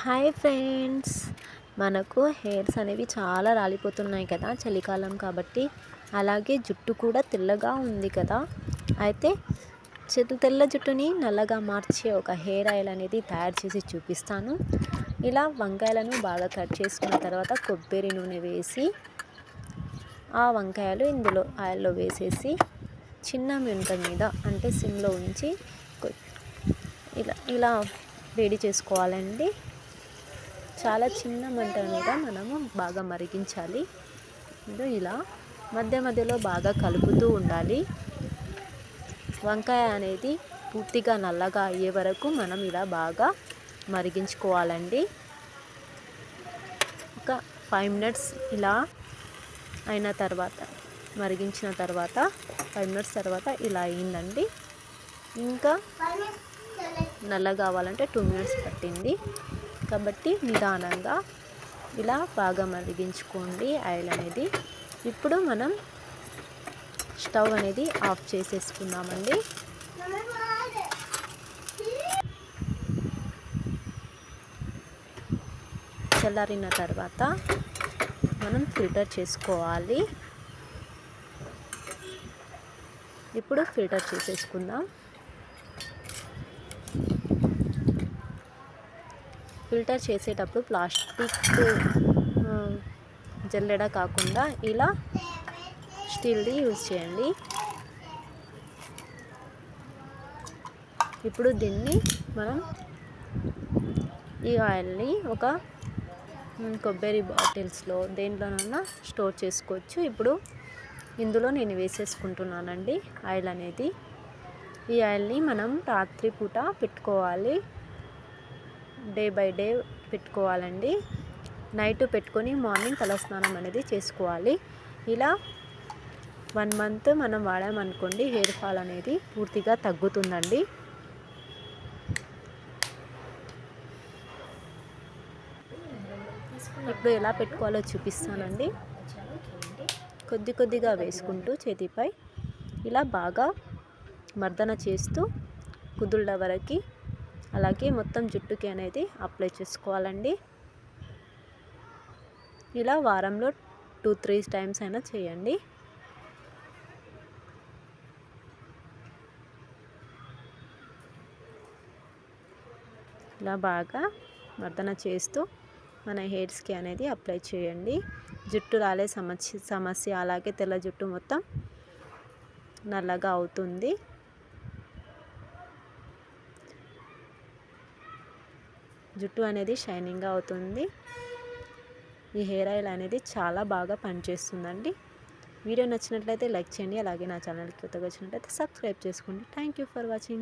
Hi friends, మనకు hairs అనేవి చాలా రాలిపోతున్నాయి కదా చలికాలం కాబట్టి. అలాగే జుట్టు కూడా తెల్లగా ఉంది కదా. అయితే తెల్ల జుట్టుని నల్లగా మార్చే ఒక హెయిర్ ఆయిల్ అనేది తయారు చేసి చూపిస్తాను. ఇలా వంకాయలను బాగా కట్ చేసుకున్న తర్వాత కొబ్బరి నూనె వేసి ఆ వంకాయలు ఇందులో ఆయిల్లో వేసేసి చిన్న మంట మీద అంటే సిమ్లో ఉంచి ఇలా ఇలా వేడి చేసుకోవాలండి. చాలా చిన్న మంట మీద మనము బాగా మరిగించాలి. ఇలా మధ్య మధ్యలో బాగా కలుపుతూ ఉండాలి. వంకాయ అనేది పూర్తిగా నల్లగా అయ్యే వరకు మనం ఇలా బాగా మరిగించుకోవాలండి. ఒక 5 మినిట్స్ ఇలా అయిన తర్వాత మరిగించిన తర్వాత 5 మినిట్స్ తర్వాత ఇలా అయిందండి. ఇంకా నల్ల కావాలంటే 2 మినిట్స్ పట్టింది కాబట్టి నిదానంగా ఇలా బాగా మరిగించుకోండి ఆయిల్ అనేది. ఇప్పుడు మనం స్టవ్ అనేది ఆఫ్ చేసేసుకుందామండి. చల్లారిన తర్వాత మనం ఫిల్టర్ చేసుకోవాలి. ఇప్పుడు ఫిల్టర్ చేసేసుకుందాం. ఫిల్టర్ చేసేటప్పుడు ప్లాస్టిక్ జల్లెడ కాకుండా ఇలా స్టీల్ది యూజ్ చేయండి. ఇప్పుడు దీన్ని మనం ఈ ఆయిల్ని ఒక కొబ్బరి బాటిల్స్లో దేంట్లోనైనా స్టోర్ చేసుకోవచ్చు. ఇప్పుడు ఇందులో నేను వేసేసుకుంటున్నానండి ఆయిల్ అనేది. ఈ ఆయిల్ని మనం రాత్రి పూట పెట్టుకోవాలి, డే బై డే పెట్టుకోవాలండి. నైట్ పెట్టుకొని మార్నింగ్ తలస్నానం అనేది చేసుకోవాలి. ఇలా 1 మంత్ మనం వాడామనుకోండి హెయిర్ ఫాల్ అనేది పూర్తిగా తగ్గుతుందండి. ఇప్పుడు ఎలా పెట్టుకోవాలో చూపిస్తానండి. కొద్ది కొద్దిగా వేసుకుంటూ చేతిపై ఇలా బాగా మర్దన చేస్తూ కుదుళ్ళ వరకు, అలాగే మొత్తం జుట్టుకి అనేది అప్లై చేసుకోవాలండి. ఇలా వారంలో 2-3 టైమ్స్ అయినా చేయండి. ఇలా బాగా మర్దన చేస్తూ మన హెయిర్స్కి అనేది అప్లై చేయండి. జుట్టు రాలే సమస్య అలాగే తెల్ల జుట్టు మొత్తం నల్లగా అవుతుంది. జుట్టు అనేది షైనింగ్గా అవుతుంది. ఈ హెయిర్ ఆయిల్ అనేది చాలా బాగా పనిచేస్తుందండి. వీడియో నచ్చినట్లయితే లైక్ చేయండి. అలాగే నా ఛానల్కి కొత్తగా వచ్చినట్లయితే సబ్స్క్రైబ్ చేసుకోండి. Thank you for watching.